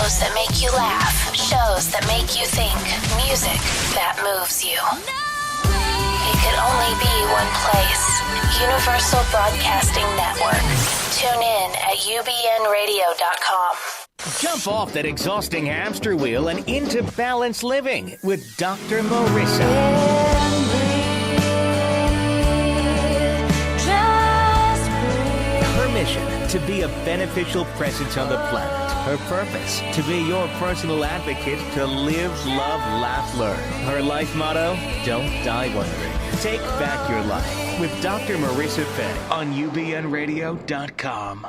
Shows that make you laugh. Shows that make you think. Music that moves you. It could only be one place. Universal Broadcasting Network. Tune in at ubnradio.com. Jump off that exhausting hamster wheel and into balanced living with Dr. Marissa. Her mission, to be a beneficial presence on the planet. Her purpose, to be your personal advocate to live, love, laugh, learn. Her life motto, don't die wondering. Take back your life with Dr. Marissa Fay on ubnradio.com.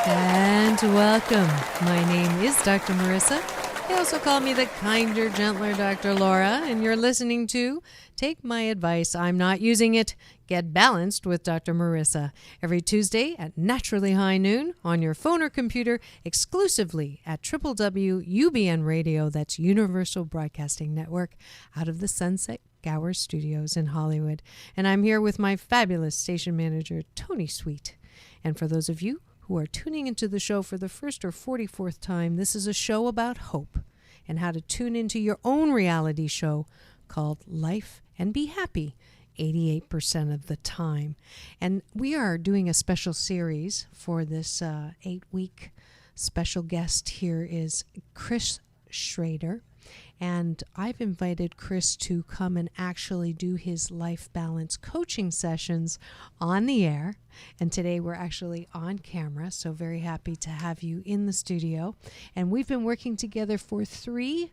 And welcome. My name is Dr. Marissa. They also call me the kinder, gentler Dr. Laura, and you're listening to Take My Advice. I'm not using it. Get balanced with Dr. Marissa every Tuesday at naturally high noon on your phone or computer, exclusively at www.ubn Radio. That's Universal Broadcasting Network, out of the Sunset Gower Studios in Hollywood. And I'm here with my fabulous station manager, Tony Sweet. And for those of you who are tuning into the show for the first or 44th time, this is a show about hope and how to tune into your own reality show called Life and Be Happy 88% of the time. And we are doing a special series for this 8-week special guest. Here is Chris Schrader. And I've invited Chris to come and actually do his life balance coaching sessions on the air. And today we're actually on camera, so very happy to have you in the studio. And we've been working together for 3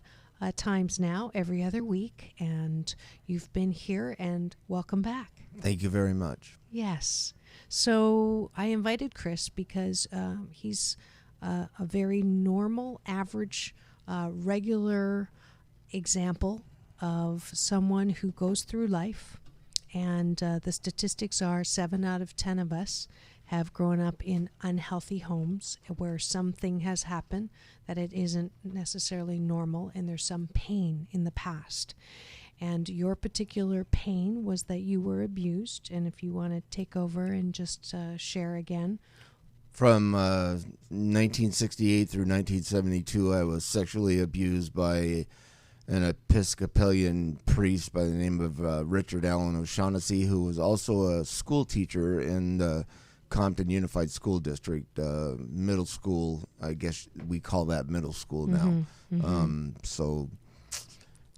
times now, every other week. And you've been here, and welcome back. Thank you very much. Yes. So I invited Chris because he's a very normal, average, regular example of someone who goes through life, and the statistics are 7 out of 10 of us have grown up in unhealthy homes where something has happened that it isn't necessarily normal, and there's some pain in the past. And your particular pain was that you were abused, and if you want to take over and just share again. From 1968 through 1972, I was sexually abused by an Episcopalian priest by the name of Richard Allen O'Shaughnessy, who was also a school teacher in the Compton Unified School District, middle school. I guess we call that middle school now. So,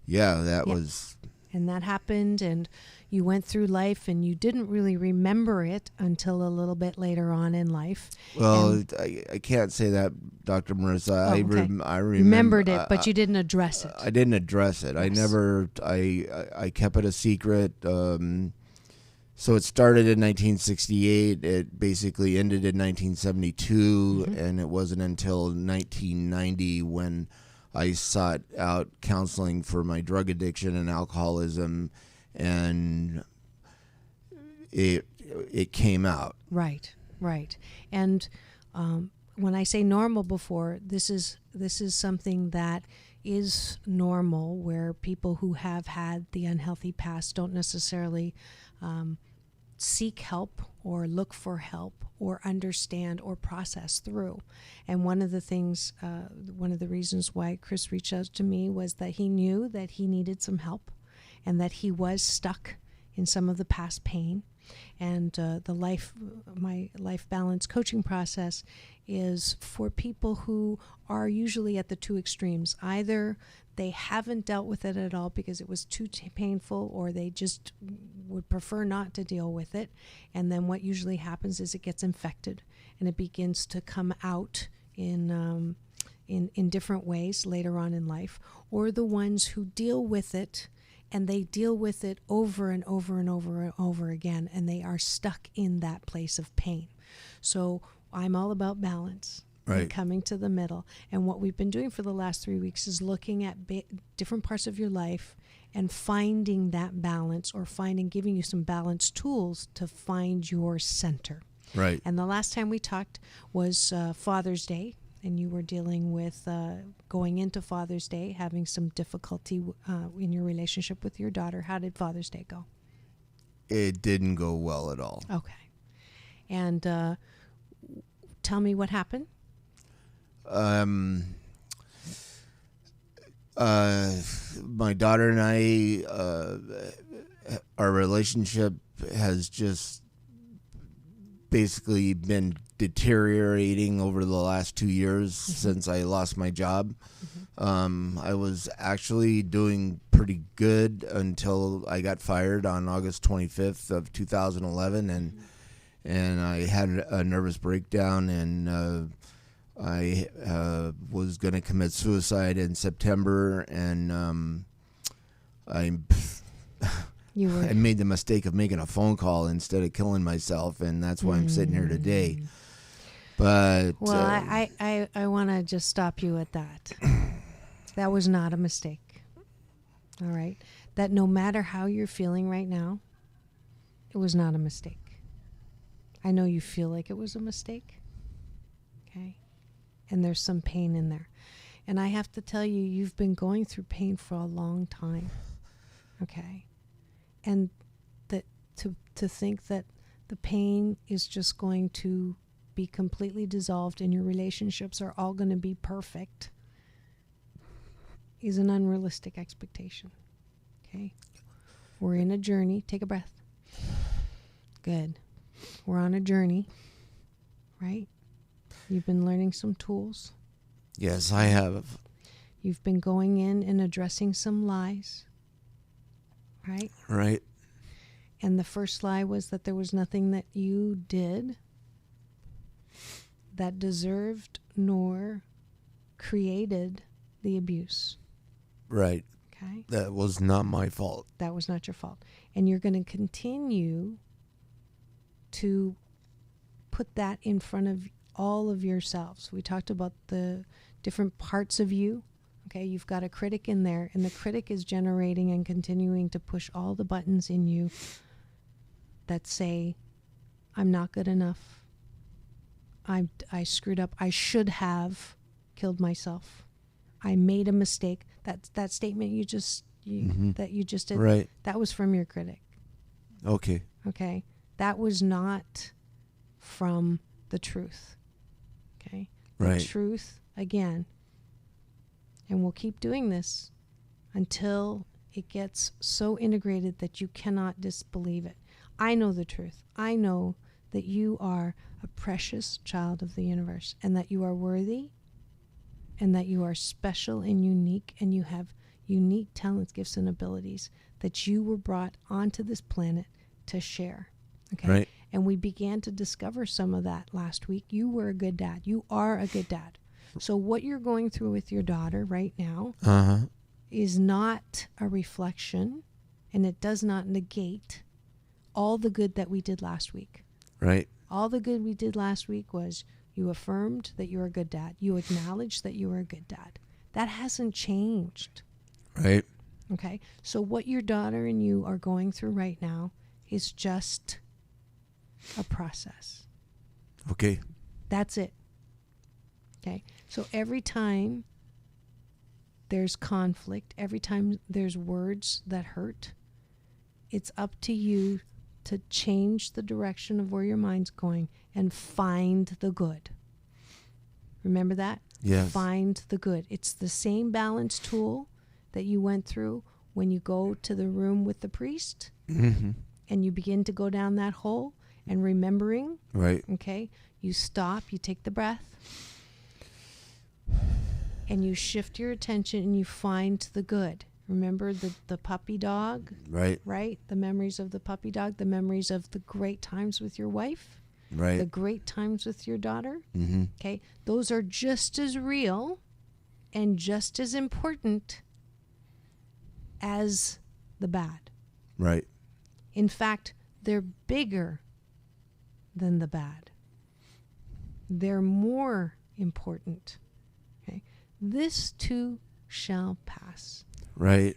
yeah, that was... And that happened, and you went through life, and you didn't really remember it until a little bit later on in life. Well, I can't say that, Dr. Marissa. I remembered it, but you didn't address it. I didn't address it. Yes. I kept it a secret. So it started in 1968. It basically ended in 1972, and it wasn't until 1990 when I sought out counseling for my drug addiction and alcoholism, and it came out. Right. And when I say normal before, this is something that is normal, where people who have had the unhealthy past don't necessarily seek help or look for help or understand or process through. And one of the things, one of the reasons why Chris reached out to me was that he knew that he needed some help and that he was stuck in some of the past pain. And my life balance coaching process is for people who are usually at the two extremes. Either they haven't dealt with it at all because it was too painful, or they just would prefer not to deal with it. And then what usually happens is it gets infected and it begins to come out in different ways later on in life. Or the ones who deal with it, and they deal with it over and over and over and over again, and they are stuck in that place of pain. So I'm all about balance. Right. And coming to the middle. And what we've been doing for the last 3 weeks is looking at different parts of your life and finding that balance, or giving you some balance tools to find your center. Right. And the last time we talked was Father's Day, and you were dealing with going into Father's Day, having some difficulty in your relationship with your daughter. How did Father's Day go? It didn't go well at all. Okay. And tell me what happened. My daughter and I, our relationship has just basically been deteriorating over the last 2 years since I lost my job. I was actually doing pretty good until I got fired on August 25th of 2011, and I had a nervous breakdown, and I was going to commit suicide in September, and I made the mistake of making a phone call instead of killing myself, and that's why I'm sitting here today. But well, I want to just stop you at that. That was not a mistake. All right? That no matter how you're feeling right now, it was not a mistake. I know you feel like it was a mistake. Okay? And there's some pain in there. And I have to tell you, you've been going through pain for a long time. Okay? And that to think that the pain is just going to be completely dissolved and your relationships are all going to be perfect is an unrealistic expectation. Okay? We're in a journey. Take a breath. Good. We're on a journey, right? You've been learning some tools. Yes, I have. You've been going in and addressing some lies, right? Right. And the first lie was that there was nothing that you did that deserved nor created the abuse. Right. Okay? That was not my fault. That was not your fault. And you're going to continue to put that in front of all of yourselves. We talked about the different parts of you. Okay, you've got a critic in there, and the critic is generating and continuing to push all the buttons in you that say, I'm not good enough. I screwed up. I should have killed myself. I made a mistake. That statement that you just did, right, that was from your critic. Okay. Okay. That was not from the truth. Okay. Right. The truth, again, and we'll keep doing this until it gets so integrated that you cannot disbelieve it. I know the truth. I know that you are a precious child of the universe, and that you are worthy, and that you are special and unique, and you have unique talents, gifts, and abilities that you were brought onto this planet to share. Okay? Right. And we began to discover some of that last week. You were a good dad. You are a good dad. So what you're going through with your daughter right now is not a reflection, and it does not negate all the good that we did last week. Right. All the good we did last week was you affirmed that you're a good dad. You acknowledged that you were a good dad. That hasn't changed. Right. Okay? So what your daughter and you are going through right now is just a process. Okay. That's it. Okay? So every time there's conflict, every time there's words that hurt, it's up to you to change the direction of where your mind's going and find the good. Remember that? Yes. Find the good. It's the same balance tool that you went through when you go to the room with the priest and you begin to go down that hole and remembering. Right. Okay? You stop, you take the breath, and you shift your attention and you find the good. Remember the puppy dog? Right. Right? The memories of the puppy dog, the memories of the great times with your wife, Right. the great times with your daughter. Mm-hmm. Okay? Those are just as real and just as important as the bad. Right. In fact, they're bigger than the bad. They're more important. Okay? This too shall pass. Right.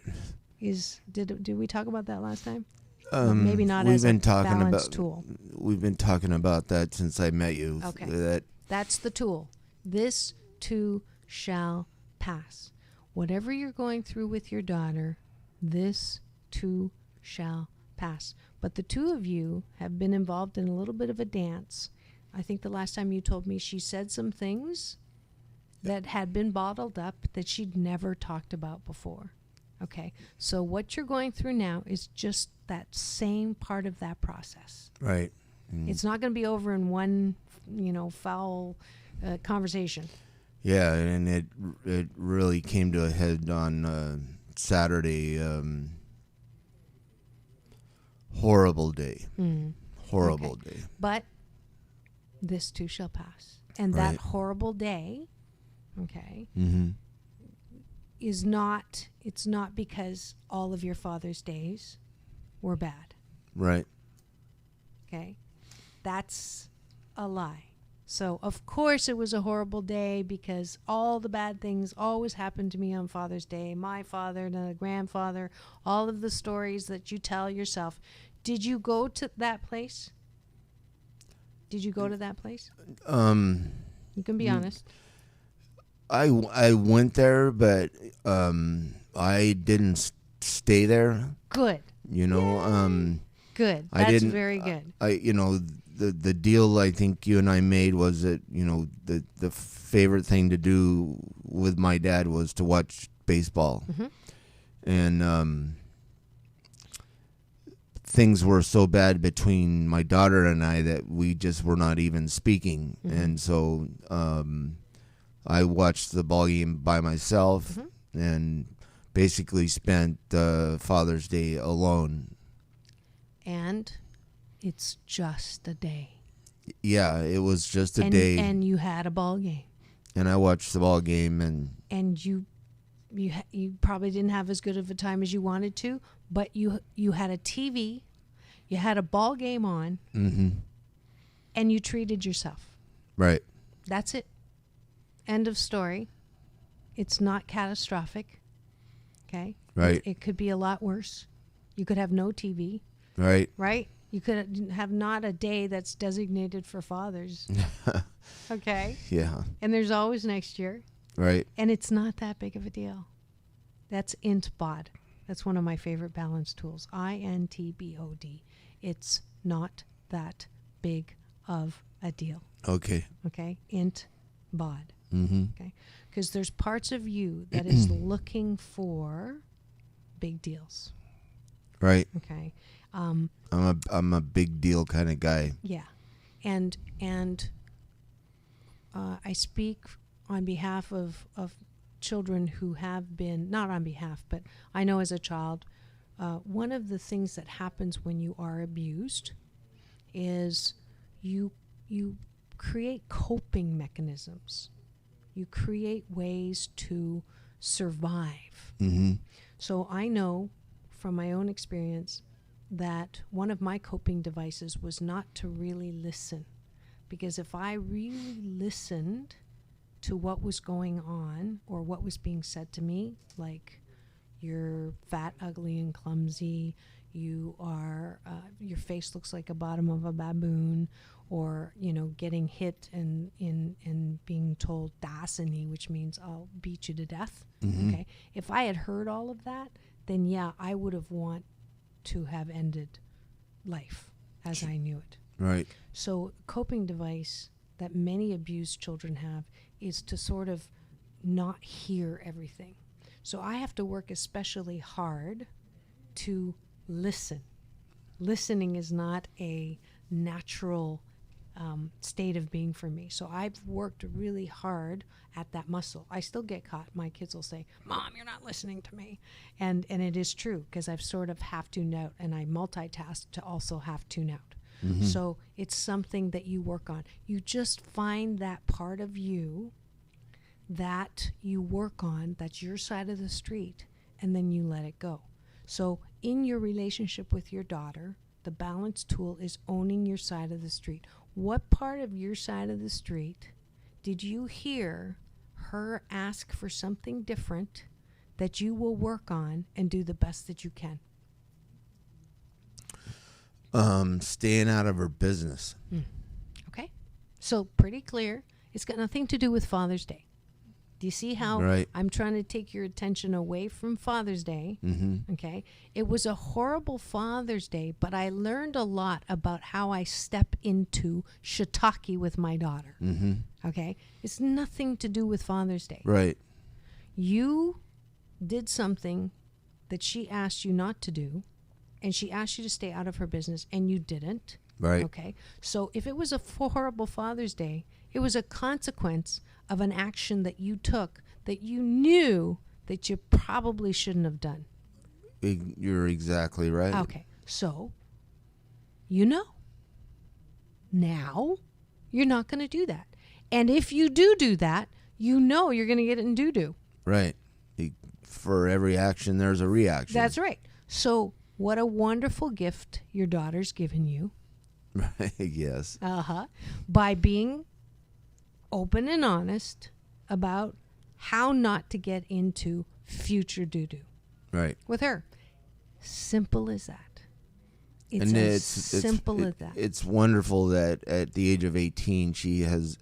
Did we talk about that last time? Maybe not as a balance tool. We've been talking about that since I met you. Okay. That's the tool. This too shall pass. Whatever you're going through with your daughter, this too shall pass. But the two of you have been involved in a little bit of a dance. I think the last time you told me she said some things that had been bottled up that she'd never talked about before. Okay, so what you're going through now is just that same part of that process. Right. It's not going to be over in one, foul conversation. Yeah, and it really came to a head on Saturday. Horrible day. Horrible day. But this too shall pass. And that horrible day, okay, is not, it's not because all of your father's days were bad. Right. Okay? That's a lie. So, of course, it was a horrible day because all the bad things always happened to me on Father's Day. My father, the grandfather, all of the stories that you tell yourself. Did you go to that place? Did you go to that place? You can be honest. I went there, but I didn't stay there. Good. Good. That's very good. The deal I think you and I made was that, the favorite thing to do with my dad was to watch baseball. And things were so bad between my daughter and I that we just were not even speaking. And so I watched the ball game by myself and basically spent Father's Day alone. And it's just a day. Yeah, it was just a day. And you had a ball game. And I watched the ball game, and you probably didn't have as good of a time as you wanted to, but you had a TV, you had a ball game on, and you treated yourself. Right. That's it. End of story. It's not catastrophic. Okay? Right. It could be a lot worse. You could have no TV. Right. Right? You could have not a day that's designated for fathers. Okay? Yeah. And there's always next year. Right. And it's not that big of a deal. That's INTBOD. That's one of my favorite balance tools. INTBOD. It's not that big of a deal. Okay. Okay? INTBOD. Okay? Because there's parts of you that is looking for big deals. Right. Okay? I'm a big deal kind of guy. Yeah. And I speak on behalf of children who have been, not on behalf, but I know as a child, one of the things that happens when you are abused is you create coping mechanisms. You create ways to survive. So I know from my own experience that one of my coping devices was not to really listen. Because if I really listened to what was going on or what was being said to me, like you're fat, ugly, and clumsy, you are, your face looks like a bottom of a baboon, or, getting hit and being told dasani, which means I'll beat you to death. Okay. If I had heard all of that, then yeah, I would have want to have ended life as I knew it. Right. So a coping device that many abused children have is to sort of not hear everything. So I have to work especially hard to listen. Listening is not a natural state of being for me. So I've worked really hard at that muscle. I still get caught. My kids will say, "Mom, you're not listening to me." And it is true because I've sort of have tuned out, and I multitask to also have tune out. So it's something that you work on. You just find that part of you that you work on, that's your side of the street, and then you let it go. So in your relationship with your daughter, the balance tool is owning your side of the street. What part of your side of the street did you hear her ask for something different that you will work on and do the best that you can? Staying out of her business. Okay. So pretty clear. It's got nothing to do with Father's Day. Do you see how Right. I'm trying to take your attention away from Father's Day? Mm-hmm. Okay. It was a horrible Father's Day, but I learned a lot about how I step into shiitake with my daughter. Mm-hmm. Okay. It's nothing to do with Father's Day. Right. You did something that she asked you not to do, and she asked you to stay out of her business, and you didn't. Right. Okay. So if it was a horrible Father's Day, it was a consequence of an action that you took that you knew that you probably shouldn't have done. You're exactly right. Okay. So, you know. Now, you're not going to do that. And if you do that, you know you're going to get it in doo-doo. Right. For every action, there's a reaction. That's right. So, what a wonderful gift your daughter's given you. Right. Yes. By being open and honest about how not to get into future doo-doo Right. with her. Simple as that. It's And as simple as that. It's wonderful that at the age of 18, she has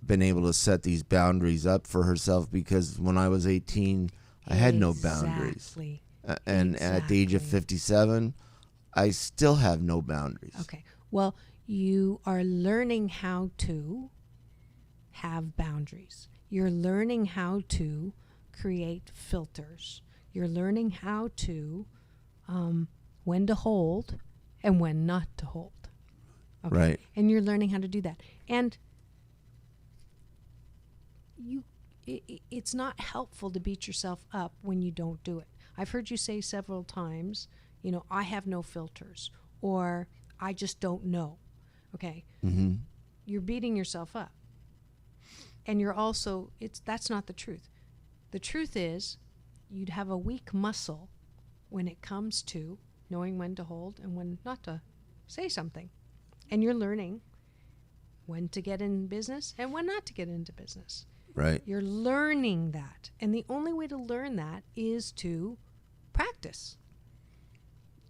been able to set these boundaries up for herself, because when I was 18, I had no boundaries. Exactly. And at the age of 57, I still have no boundaries. Okay. Well, you are learning how to have boundaries. You're learning how to create filters. You're learning how to when to hold and when not to hold. Okay? Right. And you're learning how to do that. And it's not helpful to beat yourself up when you don't do it. I've heard you say several times, I have no filters, or I just don't know. Okay? Mm-hmm. You're beating yourself up. And you're also, that's not the truth. The truth is, you'd have a weak muscle when it comes to knowing when to hold and when not to say something. And you're learning when to get in business and when not to get into business. Right. You're learning that. And the only way to learn that is to practice.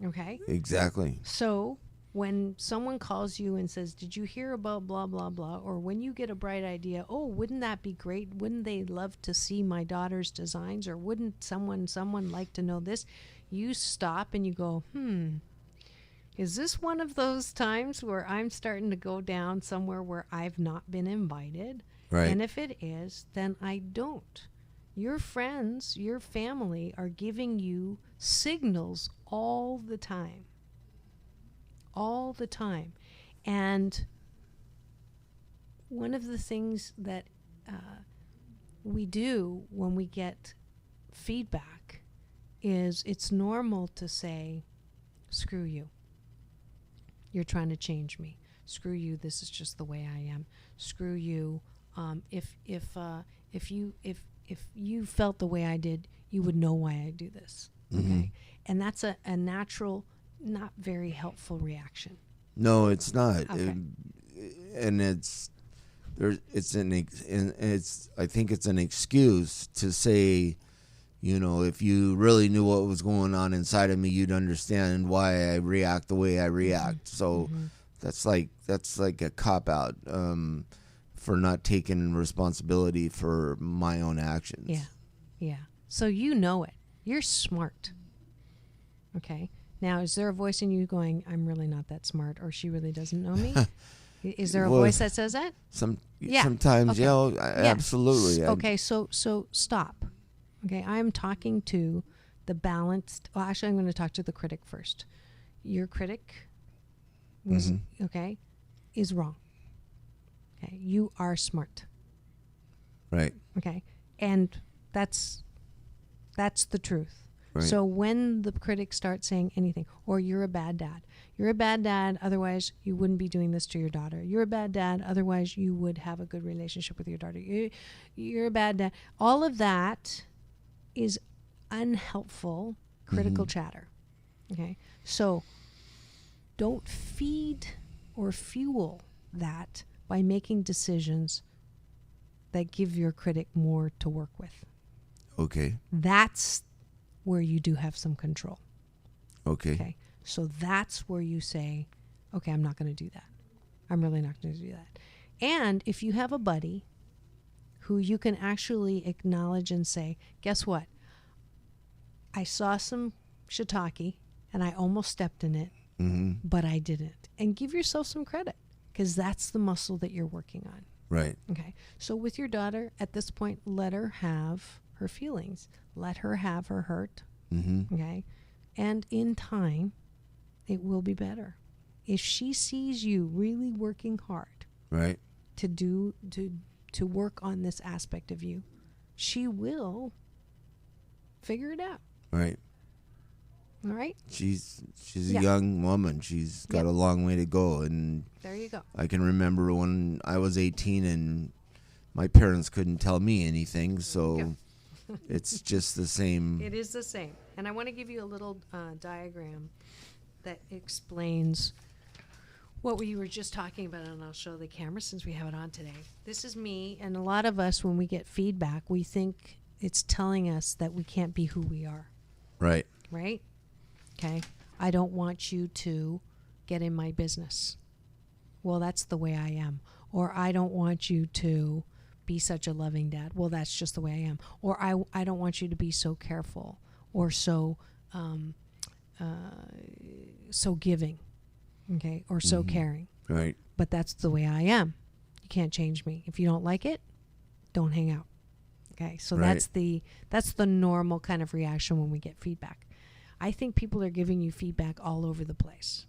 Okay? Exactly. So when someone calls you and says, did you hear about blah, blah, blah, or when you get a bright idea, oh, wouldn't that be great? Wouldn't they love to see my daughter's designs? Or wouldn't someone like to know this? You stop and you go, is this one of those times where I'm starting to go down somewhere where I've not been invited? Right. And if it is, then I don't. Your friends, your family are giving you signals all the time. All the time. And one of the things that we do when we get feedback is it's normal to say, screw you. You're trying to change me. Screw you. This is just the way I am. Screw you. If you felt the way I did, you would know why I do this. Okay. Mm-hmm. And that's a natural, not very helpful reaction. No, it's not. Okay. And I think it's an excuse to say, if you really knew what was going on inside of me, you'd understand why I react the way I react. So that's like a cop out for not taking responsibility for my own actions. Yeah. So you know it. You're smart. Okay. Now, is there a voice in you going, I'm really not that smart, or she really doesn't know me? Is there a voice that says that? Sometimes, Okay. Absolutely. Okay, so stop. Okay, I'm talking to the balanced. Well, actually, I'm going to talk to the critic first. Your critic was is wrong. Okay, you are smart. Right. Okay, and that's the truth. Right. So when the critics start saying anything, or you're a bad dad, otherwise you wouldn't be doing this to your daughter. You're a bad dad, otherwise you would have a good relationship with your daughter. You're a bad dad. All of that is unhelpful, critical chatter. Okay? So don't feed or fuel that by making decisions that give your critic more to work with. Okay. That's where you do have some control. Okay. So that's where you say, okay, I'm not going to do that. I'm really not going to do that. And if you have a buddy who you can actually acknowledge and say, guess what? I saw some shiitake and I almost stepped in it, but I didn't. And give yourself some credit, because that's the muscle that you're working on. Right. Okay. So with your daughter, at this point, let her have her feelings. Let her have her hurt. Okay. And in time, it will be better. If she sees you really working hard, right, to work on this aspect of you, she will figure it out. Right. All right. She's a young woman. She's got a long way to go, and there you go. I can remember when I was 18 and my parents couldn't tell me anything, so it's just the same. It is the same. And I want to give you a little diagram that explains what we were just talking about, and I'll show the camera since we have it on today. This is me, and a lot of us, when we get feedback, we think it's telling us that we can't be who we are. Right. Right? Okay. I don't want you to get in my business. Well, that's the way I am. Or I don't want you to be such a loving dad. Well, that's just the way I am. Or I don't want you to be so careful or so giving. Okay. Or so caring. Right. But that's the way I am. You can't change me. If you don't like it, don't hang out. Okay. So that's the normal kind of reaction when we get feedback. I think people are giving you feedback all over the place.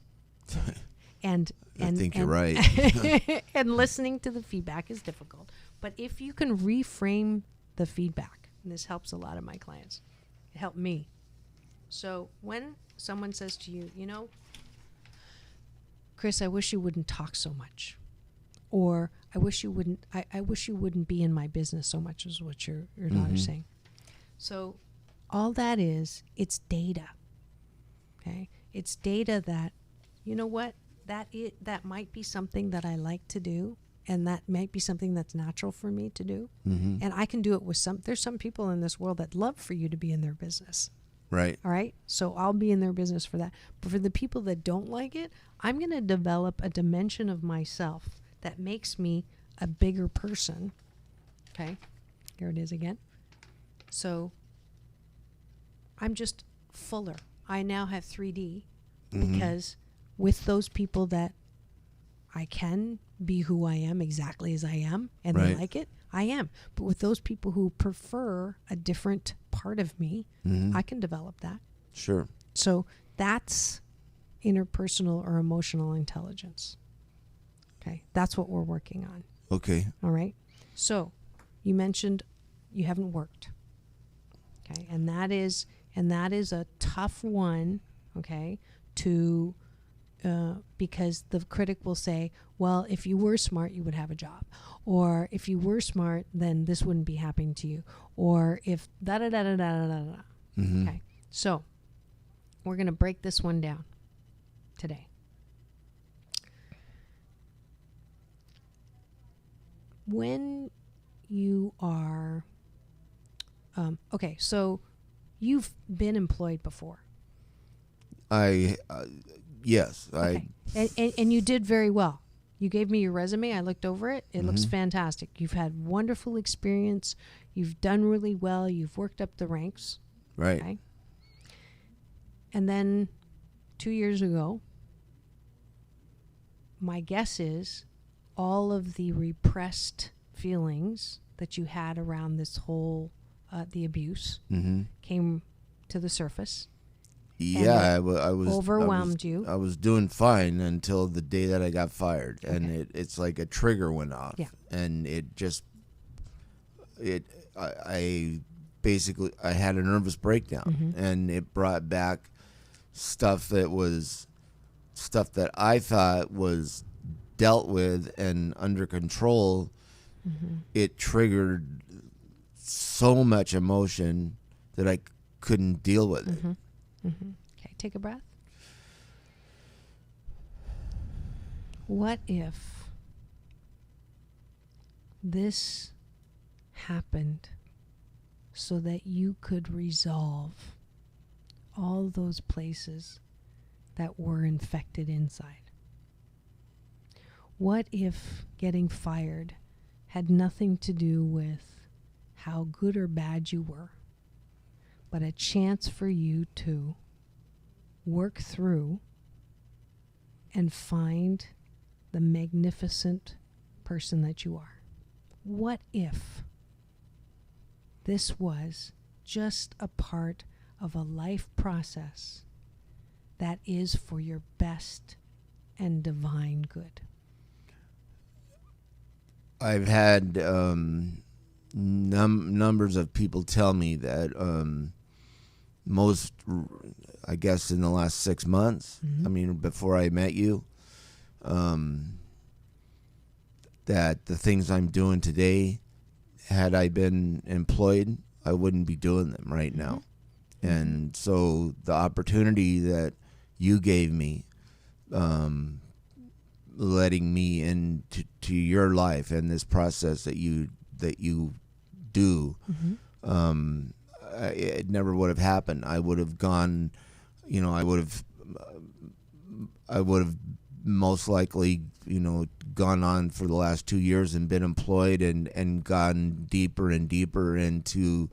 And I think you're right. And listening to the feedback is difficult. But if you can reframe the feedback, and this helps a lot of my clients, it helped me. So when someone says to you, you know, Chris, I wish you wouldn't talk so much. Or I wish you wouldn't be in my business so much, is what your daughter's saying. So all that is, it's data. Okay? It's data that, you know what, that might be something that I like to do, and that might be something that's natural for me to do. And I can do it with there's some people in this world that love for you to be in their business. Right. All right? So I'll be in their business for that. But for the people that don't like it, I'm going to develop a dimension of myself that makes me a bigger person. Okay? Here it is again. So I'm just fuller. I now have 3D because with those people that I can be who I am exactly as I am and they like it, I am. But with those people who prefer a different part of me, I can develop that. Sure. So that's interpersonal or emotional intelligence. Okay. That's what we're working on. Okay. All right. So you mentioned you haven't worked. Okay. And that is a tough one. Okay. To because the critic will say, well, if you were smart, you would have a job. Or if you were smart, then this wouldn't be happening to you. Or if da-da-da-da-da-da-da. Okay. So we're going to break this one down today. When you are, okay, so you've been employed before. Yes. Okay. And you did very well. You gave me your resume. I looked over it. It looks fantastic. You've had wonderful experience. You've done really well. You've worked up the ranks. Right. Okay? And then 2 years ago, my guess is all of the repressed feelings that you had around this whole, the abuse came to the surface. Yeah, I was overwhelmed you. I was doing fine until the day that I got fired, and it's like a trigger went off, and I basically had a nervous breakdown, and it brought back stuff that I thought was dealt with and under control. It triggered so much emotion that I couldn't deal with it. Okay, take a breath. What if this happened so that you could resolve all those places that were infected inside? What if getting fired had nothing to do with how good or bad you were, but a chance for you to work through and find the magnificent person that you are. What if this was just a part of a life process that is for your best and divine good? I've had numbers of people tell me that most, I guess, in the last 6 months, I mean, before I met you, that the things I'm doing today, had I been employed, I wouldn't be doing them right now. And so the opportunity that you gave me, letting me into your life and this process that you do, it never would have happened. I would have gone, I would have most likely, gone on for the last 2 years and been employed and gone deeper and deeper into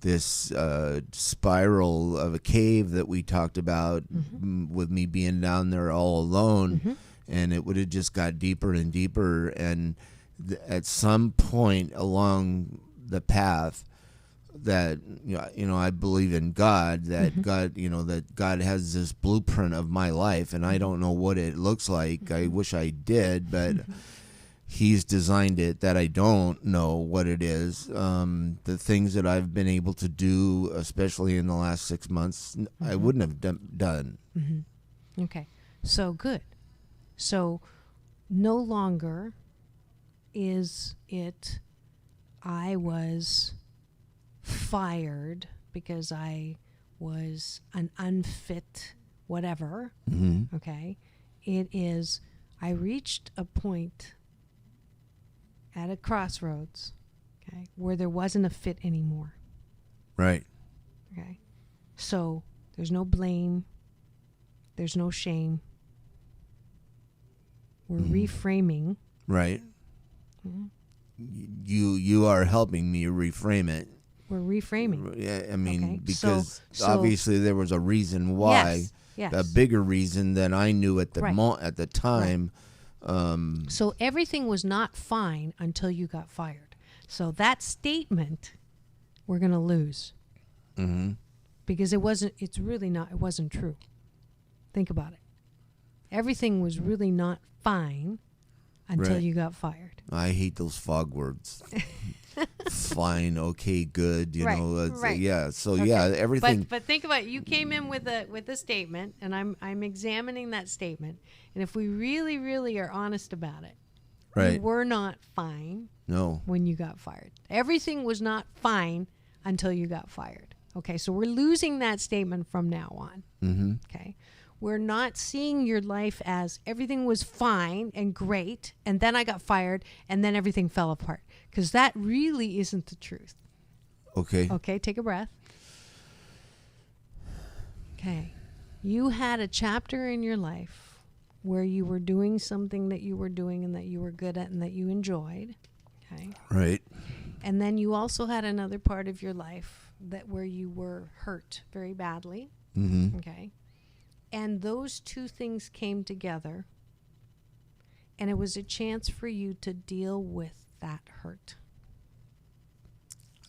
this spiral of a cave that we talked about, with me being down there all alone. And it would have just got deeper and deeper. And at some point along the path, that I believe in God, that God, that God has this blueprint of my life, and I don't know what it looks like. I wish I did, but He's designed it that I don't know what it is. The things that I've been able to do, especially in the last 6 months, I wouldn't have done. Okay, so good. So no longer is it I was fired because I was an unfit whatever. Okay, it is I reached a point at a crossroads, okay, where there wasn't a fit anymore. Right. Okay, so there's no blame, there's no shame. We're reframing. Right. You are helping me reframe it. We're reframing. Yeah, I mean, Okay, because so obviously there was a reason why, Yes. a bigger reason than I knew at the Right. at the time. So everything was not fine until you got fired. So that statement, we're going to lose. Because it wasn't true. Think about it. Everything was really not fine until Right. you got fired. I hate those fog words. Fine, okay, good, Right, know. right. Yeah, so Okay. yeah, everything. But think about it. You came in with a statement, and I'm examining that statement. And if we really, really are honest about it, Right. you were not fine No. when you got fired. Everything was not fine until you got fired. Okay, so we're losing that statement from now on. Okay, we're not seeing your life as everything was fine and great, and then I got fired, and then everything fell apart. Because that really isn't the truth. Okay. Okay, take a breath. Okay, you had a chapter in your life where you were doing something that you were doing and that you were good at and that you enjoyed. Okay. Right. And then you also had another part of your life where you were hurt very badly. Okay. And those two things came together, and it was a chance for you to deal with that hurt.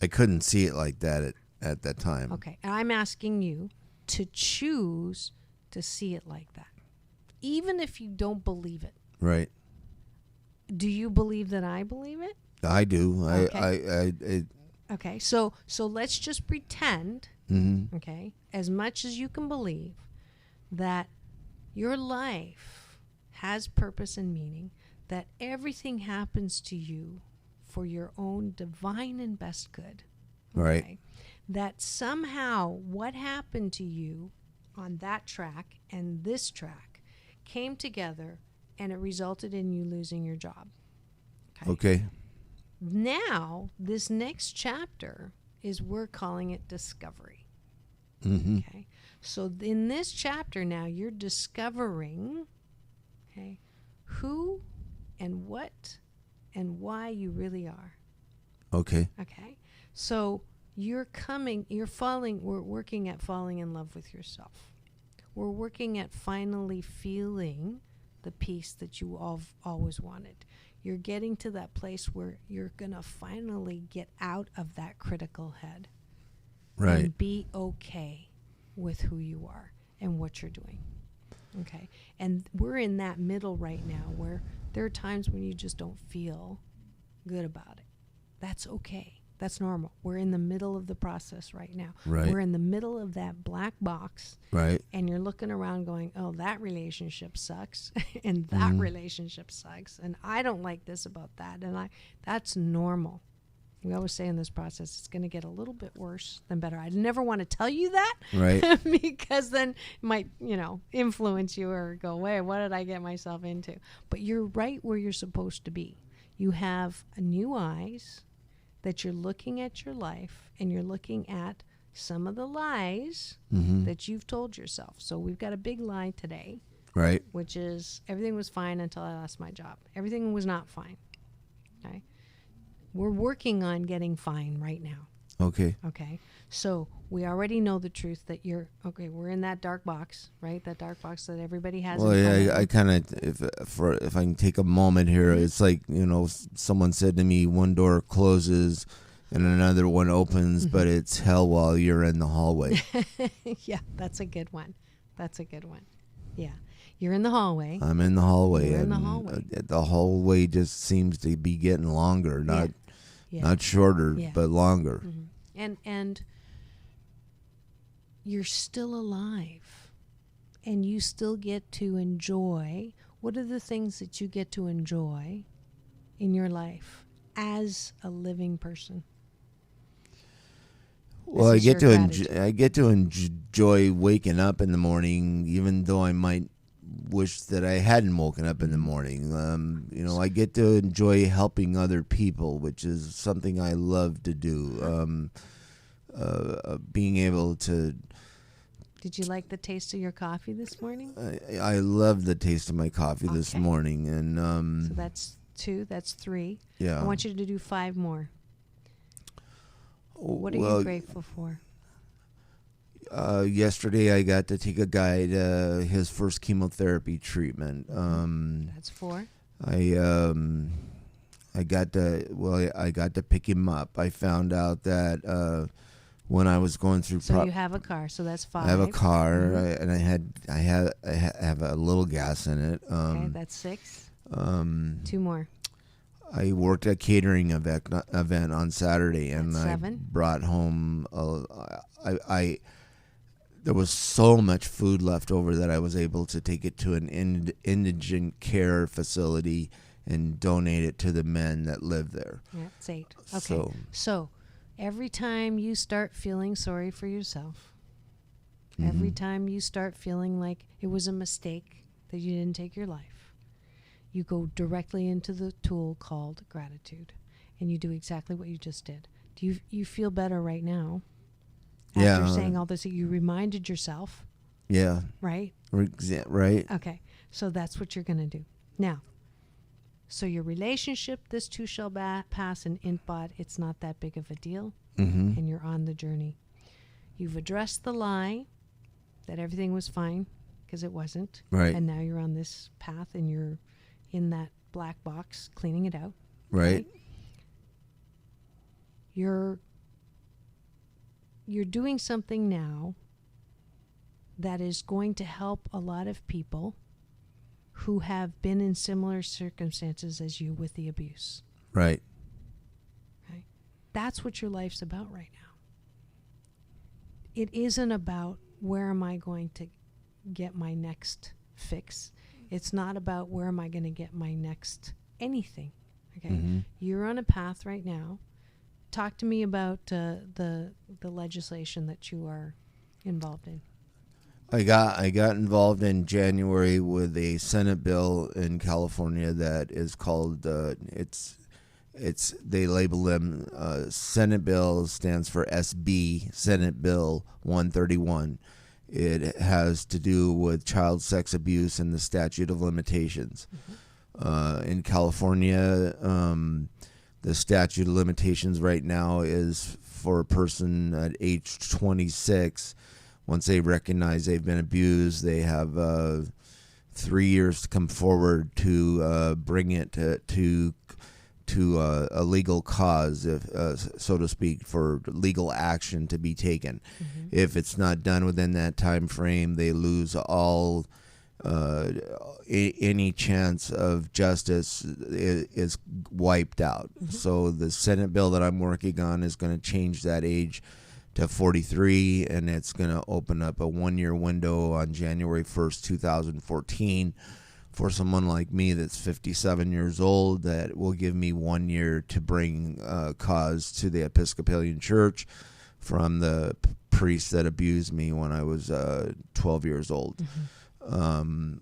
I couldn't see it like that at that time. Okay. And I'm asking you to choose to see it like that, even if you don't believe it. Right. Do you believe that I believe it? I do. Okay. Okay, so let's just pretend, okay, as much as you can believe, that your life has purpose and meaning, that everything happens to you for your own divine and best good. Okay? Right. That somehow what happened to you on that track and this track came together, and it resulted in you losing your job. Okay. Now, this next chapter is we're calling it discovery. Okay. So in this chapter now, you're discovering, okay, who and what and why you really are. Okay. Okay. So we're working at falling in love with yourself. We're working at finally feeling the peace that you always wanted. You're getting to that place where you're going to finally get out of that critical head. Right. And be okay with who you are and what you're doing. Okay. And we're in that middle right now where there are times when you just don't feel good about it. That's okay. That's normal. We're in the middle of the process right now. Right. We're in the middle of that black box. Right. And you're looking around going, oh, that relationship sucks. And that relationship sucks. And I don't like this about that. And that's normal. We always say in this process, it's going to get a little bit worse than better. I never want to tell you that. Right. Because then it might, influence you or go, wait, what did I get myself into? But you're right where you're supposed to be. You have new eyes that you're looking at your life, and you're looking at some of the lies that you've told yourself. So we've got a big lie today, Right. which is everything was fine until I lost my job. Everything was not fine. Okay. We're working on getting fine right now. Okay. Okay. So we already know the truth that we're in that dark box, right? That dark box that everybody has. Well, I kind of, if I can take a moment here, it's like, someone said to me, one door closes and another one opens, but it's hell while you're in the hallway. Yeah, that's a good one. Yeah. You're in the hallway. I'm in the hallway. You're in the hallway. The hallway just seems to be getting longer, not shorter, but longer. And you're still alive, and you still get to enjoy. What are the things that you get to enjoy in your life as a living person? Well, I get to enjoy waking up in the morning, even though I might wish that I hadn't woken up in the morning. I get to enjoy helping other people, which is something I love to do. Being able to. Did you like the taste of your coffee this morning? I love the taste of my coffee this morning, and so that's 2. That's 3. Yeah. I want you to do 5 more. What are you grateful for? Yesterday I got to take a guy to his first chemotherapy treatment. That's 4. I got to pick him up. I found out that when I was going through. So you have a car, so that's 5. I have a car, and I have a little gas in it. Okay, that's 6. 2 more. I worked a catering event on Saturday, and That's I 7. brought home. There was so much food left over that I was able to take it to an indigent care facility and donate it to the men that live there. Yeah, that's 8. Okay. So every time you start feeling sorry for yourself, every time you start feeling like it was a mistake that you didn't take your life, you go directly into the tool called gratitude, and you do exactly what you just did. Do you feel better right now? After saying all this, you reminded yourself. Yeah. Right? Right. Okay. So that's what you're going to do. Now, so your relationship, this too shall pass, and Intbot, it's not that big of a deal, and you're on the journey. You've addressed the lie that everything was fine, because it wasn't. Right. And now you're on this path, and you're in that black box, cleaning it out. Right. You're doing something now that is going to help a lot of people who have been in similar circumstances as you with the abuse. Right. Right? That's what your life's about right now. It isn't about where am I going to get my next fix. It's not about where am I going to get my next anything. Okay? You're on a path right now. Talk to me about the legislation that you are involved in. I got involved in January with a Senate bill in California that is called they label them Senate bill stands for SB, Senate Bill 131. It has to do with child sex abuse and the statute of limitations. In California, the statute of limitations right now is for a person at age 26. Once they recognize they've been abused, they have 3 years to come forward to bring it to a legal cause, so to speak, for legal action to be taken. Mm-hmm. If it's not done within that time frame, they lose all any chance of justice is wiped out. Mm-hmm. So the Senate bill that I'm working on is going to change that age to 43, and it's going to open up a 1-year window on January 1st, 2014 for someone like me that's 57 years old. That will give me 1 year to bring cause to the Episcopalian Church from the priest that abused me when I was 12 years old. Mm-hmm.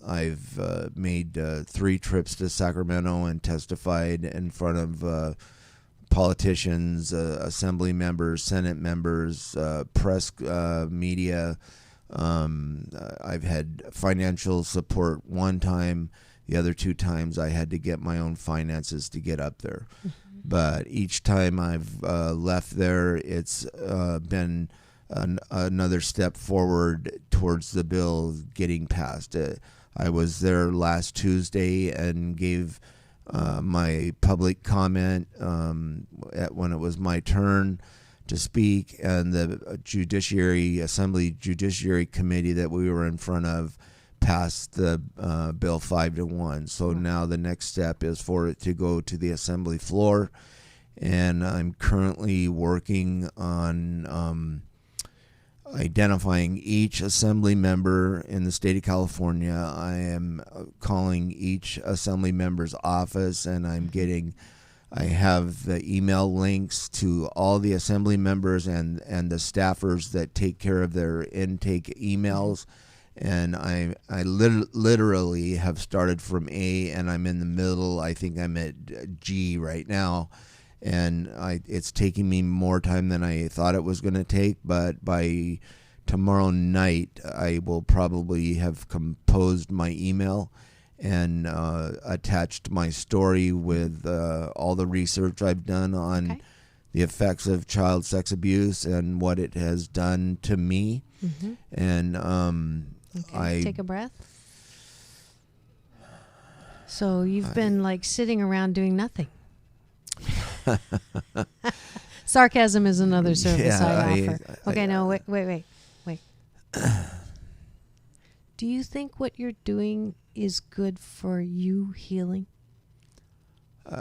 I've made 3 trips to Sacramento and testified in front of politicians, assembly members, Senate members, press, media. I've had financial support one time. The other 2 times I had to get my own finances to get up there. Mm-hmm. But each time I've left there, it's been another step forward towards the bill getting passed. I was there last Tuesday and gave my public comment when it was my turn to speak, and the Assembly Judiciary Committee that we were in front of passed the bill 5-1. So now the next step is for it to go to the Assembly floor, and I'm currently working on identifying each assembly member in the state of California. I am calling each assembly member's office, and I have the email links to all the assembly members and the staffers that take care of their intake emails. And I literally have started from A, and I'm in the middle. I think I'm at G right now. And it's taking me more time than I thought it was going to take, but by tomorrow night, I will probably have composed my email and attached my story with all the research I've done on the effects of child sex abuse and what it has done to me. Mm-hmm. And take a breath. So you've been like sitting around doing nothing. Sarcasm is another service I offer. Wait. Do you think what you're doing is good for you healing?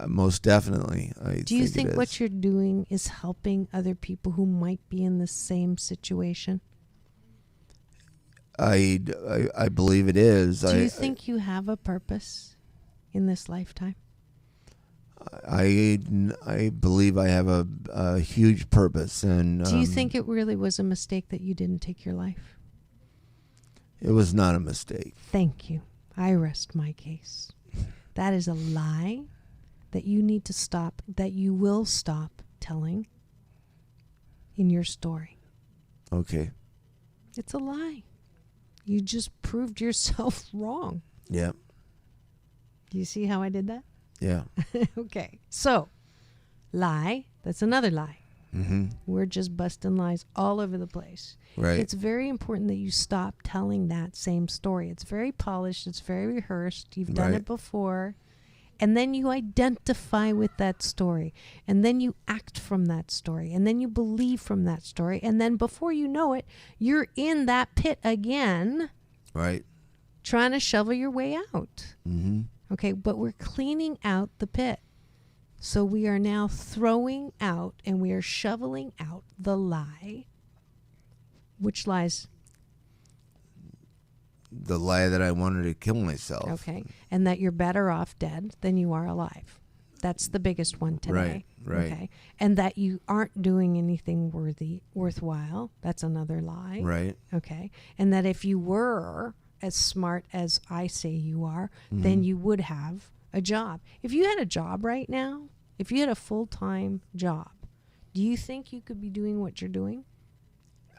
Most definitely. Do you think what you're doing is helping other people who might be in the same situation? I believe it is. Do you think you have a purpose in this lifetime? I believe I have a huge purpose. And do you think it really was a mistake that you didn't take your life? It was not a mistake. Thank you. I rest my case. That is a lie that you need to stop, that you will stop telling in your story. Okay. It's a lie. You just proved yourself wrong. Yeah. Do you see how I did that? Yeah. Okay. So, lie. That's another lie. Mm-hmm. We're just busting lies all over the place. Right. It's very important that you stop telling that same story. It's very polished. It's very rehearsed. You've done it before. And then you identify with that story. And then you act from that story. And then you believe from that story. And then before you know it, you're in that pit again. Right. Trying to shovel your way out. Mm-hmm. Okay, but we're cleaning out the pit. So we are now throwing out and we are shoveling out the lie. Which lies? The lie that I wanted to kill myself. Okay, and that you're better off dead than you are alive. That's the biggest one today. Right. Okay, and that you aren't doing anything worthwhile. That's another lie. Right. Okay, and that if you were as smart as I say you are, then you would have a job. If you had a job right now, if you had a full-time job, do you think you could be doing what you're doing?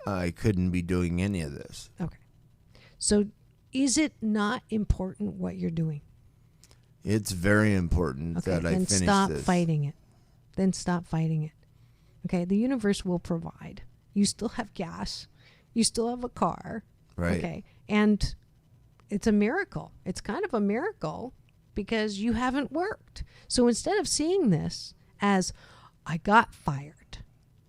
I couldn't be doing any of this. Okay. So is it not important what you're doing? It's very important Okay, that I then finish stop this. fighting it. Then stop fighting it. Okay, the universe will provide. You still have gas. You still have a car. Right. Okay, and it's a miracle. It's kind of a miracle because you haven't worked. So instead of seeing this as, I got fired,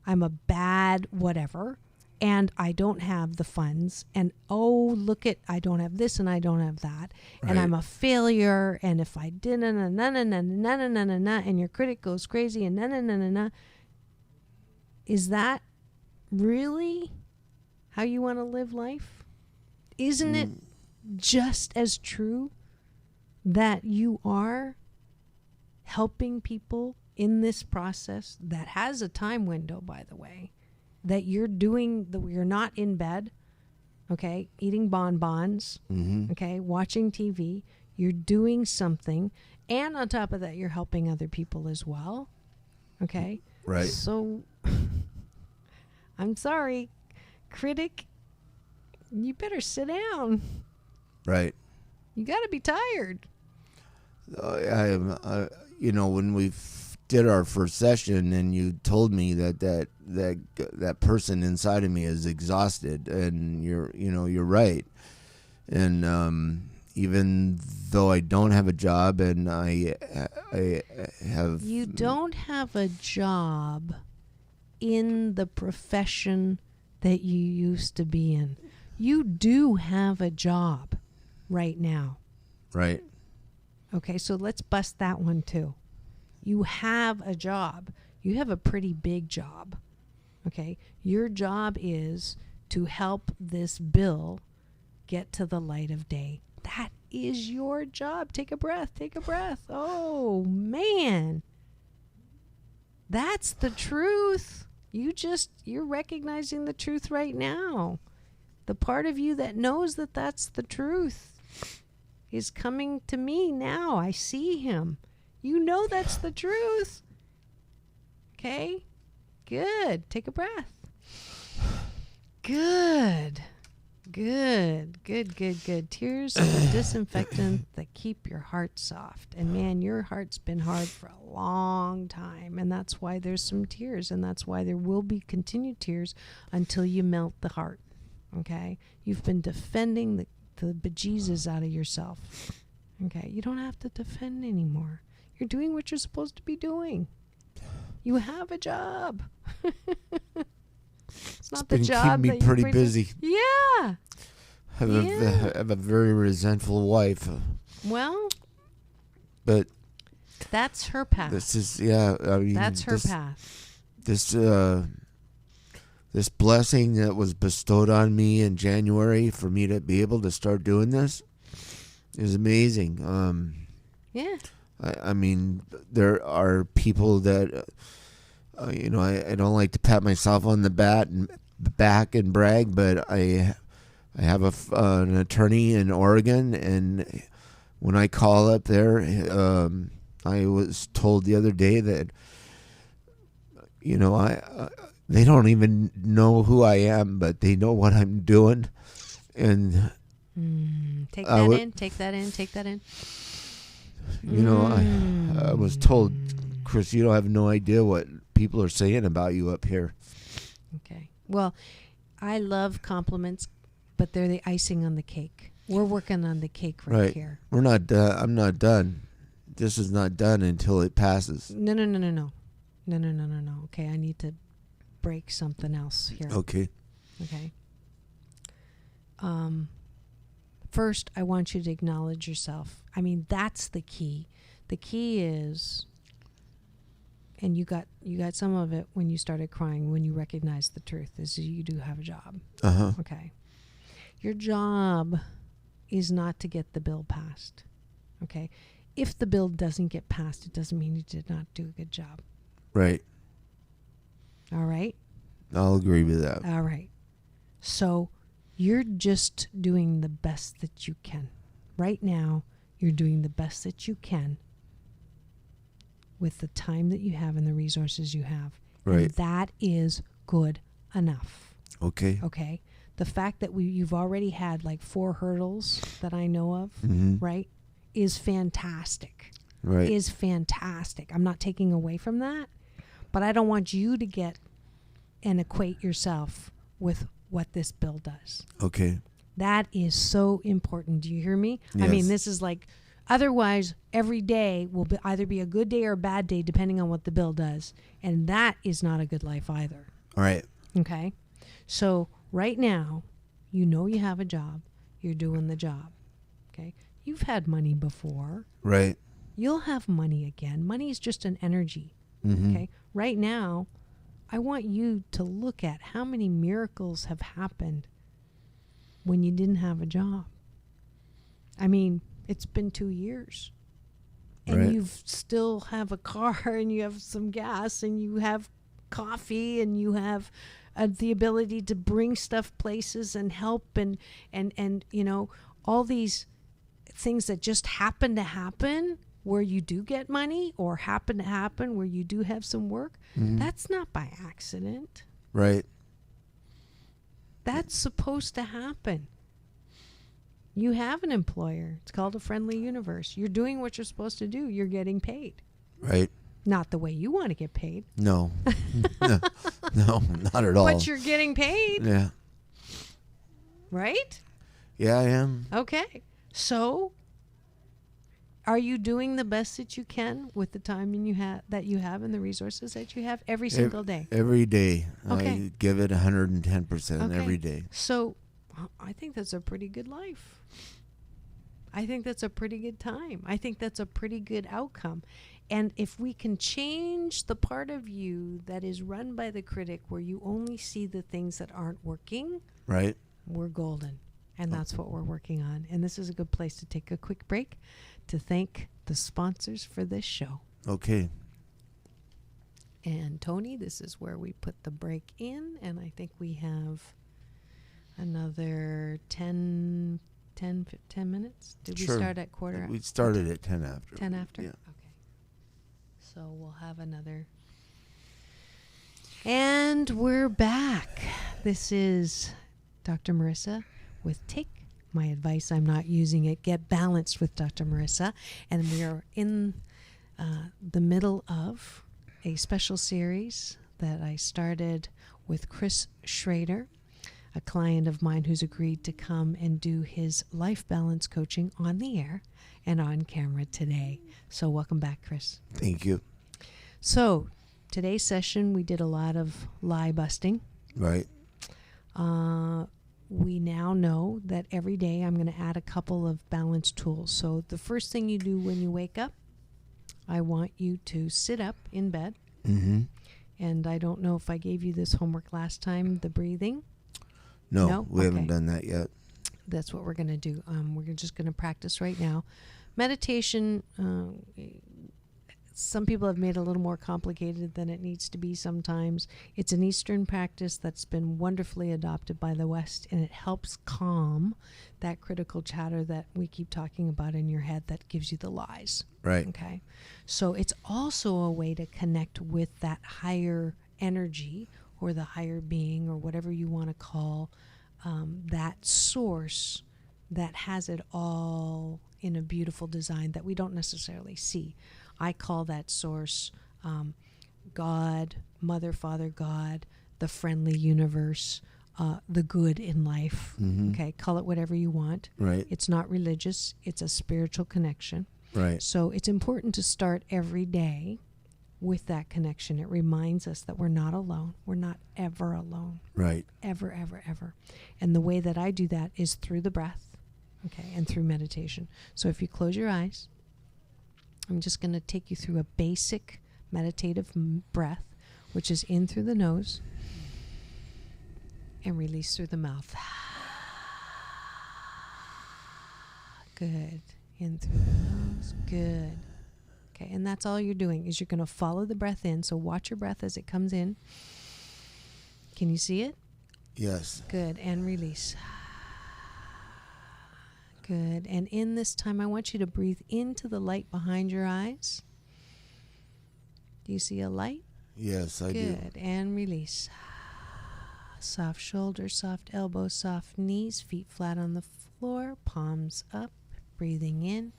I'm a bad whatever, and I don't have the funds, and oh, look at, I don't have this and I don't have that, and Right. I'm a failure, and if I didn't, and your critic goes crazy, and is that really how you want to live life? Isn't it just as true that you are helping people in this process that has a time window, by the way, that you're doing, that you're not in bed, okay, eating bonbons, okay, watching TV, you're doing something, and on top of that, you're helping other people as well, okay? Right. So, I'm sorry, critic, you better sit down. Right. You got to be tired. When we did our first session, and you told me that person inside of me is exhausted, and you're right. And even though I don't have a job, and I have, You don't have a job in the profession that you used to be in. You do have a job right now. right. Okay, so let's bust that one too. You have a job. You have a pretty big job. Okay, your job is to help this bill get to the light of day. That is your job. Take a breath. Take a breath. Oh, man. That's the truth. You're recognizing the truth right now. The part of you that knows that that's the truth is coming to me now. I see him. You know that's the truth. Okay? Good. Take a breath. Good. Good. Tears are the disinfectant that keep your heart soft. And man, your heart's been hard for a long time. And that's why there's some tears. And that's why there will be continued tears until you melt the heart. Okay? You've been defending the bejesus out of yourself. Okay? You don't have to defend anymore. You're doing what you're supposed to be doing. You have a job. It's not the been job keeping me that pretty you're busy. Yeah. I have a very resentful wife, Well, but that's her path. this is that's her path. This blessing that was bestowed on me in January for me to be able to start doing this is amazing. Yeah. I mean, there are people that, I don't like to pat myself on the back and brag, but I have an attorney in Oregon, and when I call up there, I was told the other day that, they don't even know who I am, but they know what I'm doing, and Take that in. I was told, Chris, you don't have no idea what people are saying about you up here. Okay. Well, I love compliments, but they're the icing on the cake. We're working on the cake right here. We're not done. I'm not done. This is not done until it passes. No. Okay, I need to break something else here. Okay. First, I want you to acknowledge yourself. I mean, that's the key. The key is, and you got some of it when you started crying, when you recognized the truth, is you do have a job. Uh-huh. Okay. Your job is not to get the bill passed. Okay. If the bill doesn't get passed, it doesn't mean you did not do a good job. Right. All right? I'll agree with that. All right. So you're just doing the best that you can. Right now, you're doing the best that you can with the time that you have and the resources you have. Right. And that is good enough. Okay. Okay? The fact that you've already had like 4 hurdles that I know of, Mm-hmm. right, is fantastic. Right. Is fantastic. I'm not taking away from that, but I don't want you to get and equate yourself with what this bill does. Okay. That is so important. Do you hear me? Yes. I mean, this is like, otherwise, every day will either be a good day or a bad day, depending on what the bill does. And that is not a good life either. All right. Okay? So right now, you know you have a job. You're doing the job. Okay? You've had money before. Right. You'll have money again. Money is just an energy. Mm-hmm. Okay? Right now, I want you to look at how many miracles have happened when you didn't have a job. I mean, it's been 2 years. And Right. you still have a car and you have some gas and you have coffee and you have the ability to bring stuff places and help and you know, all these things that just happen to happen where you do get money or happen to happen where you do have some work. Mm-hmm. That's not by accident. Right. That's supposed to happen. You have an employer. It's called a friendly universe. You're doing what you're supposed to do. You're getting paid. Right. Not the way you want to get paid. No. no, not at all. But you're getting paid, Yeah. right? Yeah, I am. Okay. So, are you doing the best that you can with the time that you have and the resources that you have every single day? Every day. Okay. I give it 110% Okay. every day. So, I think that's a pretty good life. I think that's a pretty good time. I think that's a pretty good outcome. And if we can change the part of you that is run by the critic where you only see the things that aren't working, Right. we're golden. And that's what we're working on. And this is a good place to take a quick break to thank the sponsors for this show. Okay. And Tony, this is where we put the break in. And I think we have another 10 minutes. Did Sure. we start at quarter? We started at 10 after. 10 after? Yeah. Okay. So we'll have another. And we're back. This is Dr. Marissa with Take My Advice. I'm not using it. Get Balanced with Dr. Marissa. And we are in the middle of a special series that I started with Chris Schrader, a client of mine who's agreed to come and do his life balance coaching on the air and on camera today. So welcome back, Chris. Thank you. So today's session, we did a lot of lie busting. Right. We now know that every day I'm going to add a couple of balance tools. So the first thing you do when you wake up, I want you to sit up in bed. Mm-hmm. And I don't know if I gave you this homework last time, the breathing. No, No? we haven't Okay. done that yet. That's what we're going to do. We're just going to practice right now. Meditation, some people have made it a little more complicated than it needs to be sometimes. It's an Eastern practice that's been wonderfully adopted by the West, and it helps calm that critical chatter that we keep talking about in your head that gives you the lies. Right. Okay. So it's also a way to connect with that higher energy or the higher being or whatever you want to call that source that has it all in a beautiful design that we don't necessarily see. I call that source God, Mother, Father, God, the friendly universe, the good in life. Mm-hmm. Okay, call it whatever you want. Right. It's not religious. It's a spiritual connection. Right. So it's important to start every day with that connection. It reminds us that we're not alone. We're not ever alone. Right. Ever, ever, ever. And the way that I do that is through the breath, okay, and through meditation. So if you close your eyes, I'm just going to take you through a basic meditative breath, which is in through the nose and release through the mouth. Good. In through the nose. Good. Okay, and that's all you're doing is you're going to follow the breath in. So watch your breath as it comes in. Can you see it? Yes. Good. And release. Good. And in this time, I want you to breathe into the light behind your eyes. Do you see a light? Yes, I do. Good. And release. Soft shoulders, soft elbows, soft knees, feet flat on the floor, palms up, breathing in.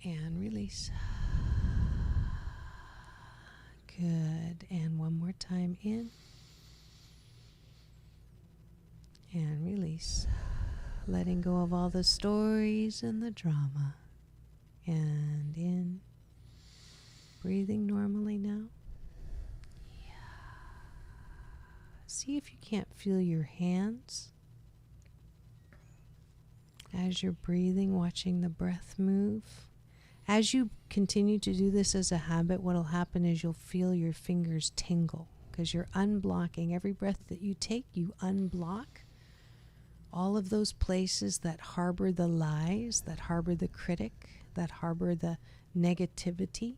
And release. Good. And one more time in. And release. Letting go of all the stories and the drama. And in. Breathing normally now. Yeah. See if you can't feel your hands as you're breathing, watching the breath move. As you continue to do this as a habit, what will happen is you'll feel your fingers tingle because you're unblocking. Every breath that you take, you unblock all of those places that harbor the lies, that harbor the critic, that harbor the negativity.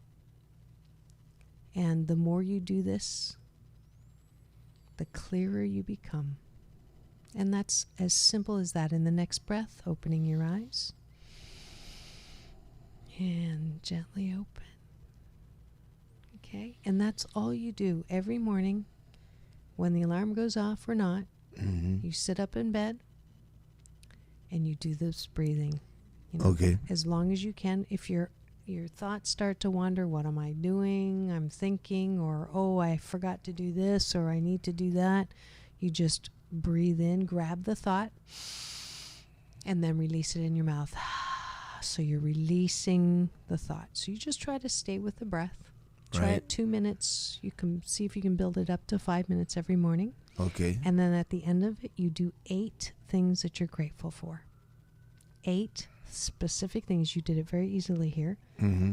And the more you do this, the clearer you become. And that's as simple as that. In the next breath, opening your eyes. And gently open. Okay? And that's all you do every morning when the alarm goes off or not. You sit up in bed and you do this breathing. You know, Okay. As long as you can. If your thoughts start to wander, what am I doing? I'm thinking, or oh, I forgot to do this, or I need to do that. You just breathe in, grab the thought, and then release it in your mouth. So you're releasing the thought. So you just try to stay with the breath. Try it 2 minutes. You can see if you can build it up to 5 minutes every morning. Okay. And then at the end of it, you do 8 things that you're grateful for. 8 specific things. You did it very easily here.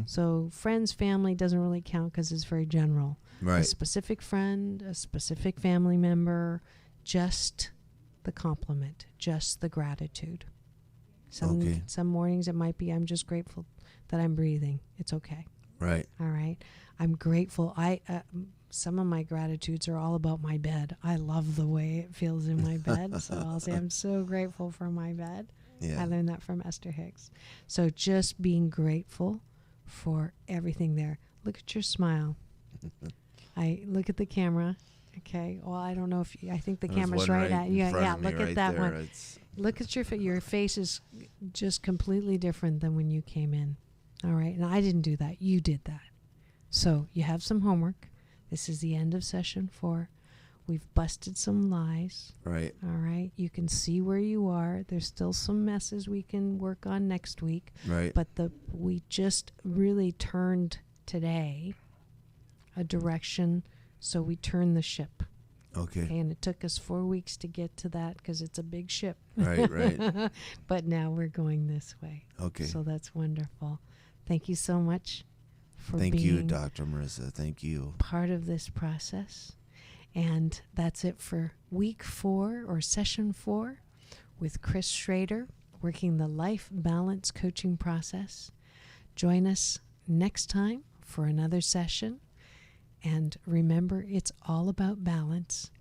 So friends, family doesn't really count because it's very general. Right. A specific friend, a specific family member, just the compliment, just the gratitude. Some mornings it might be, I'm just grateful that I'm breathing. It's okay. Right. All right. I'm grateful. Some of my gratitudes are all about my bed. I love the way it feels in my bed. So I'll say I'm so grateful for my bed. Yeah. I learned that from Esther Hicks. So just being grateful for everything there. Look at your smile. I look at the camera. Okay. Well, I don't know if I think the camera's right at you. Yeah. Look at that one. Look at your face is just completely different than when you came in. All right. And I didn't do that. You did that. So you have some homework. This is the end of session 4. We've busted some lies. Right. All right. You can see where you are. There's still some messes we can work on next week. Right. But we just really turned today a direction. So we turned the ship. Okay. And it took us 4 weeks to get to that because it's a big ship. Right. But now we're going this way. Okay. So that's wonderful. Thank you so much for Thank being you, Dr. Marissa. Thank you. part of this process. And that's it for week 4 or session 4 with Chris Schrader, working the life balance coaching process. Join us next time for another session. And remember, it's all about balance,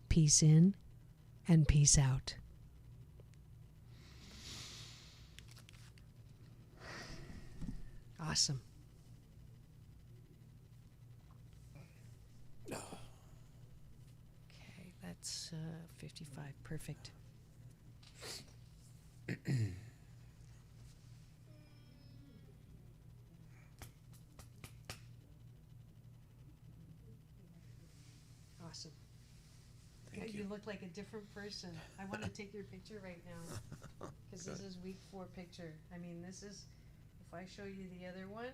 peace in and peace out. Awesome. Okay, that's 55. Perfect. Awesome. Thank You look like a different person. I want to take your picture right now because this is week 4 picture. I mean, this is, if I show you the other one.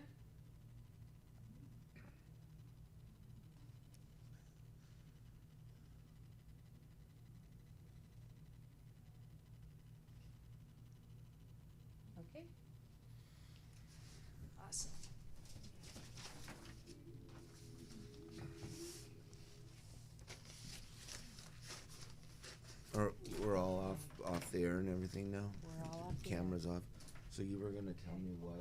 Okay. Awesome. We're all off the air and everything now. We're all off the Cameras off. So you were gonna tell me why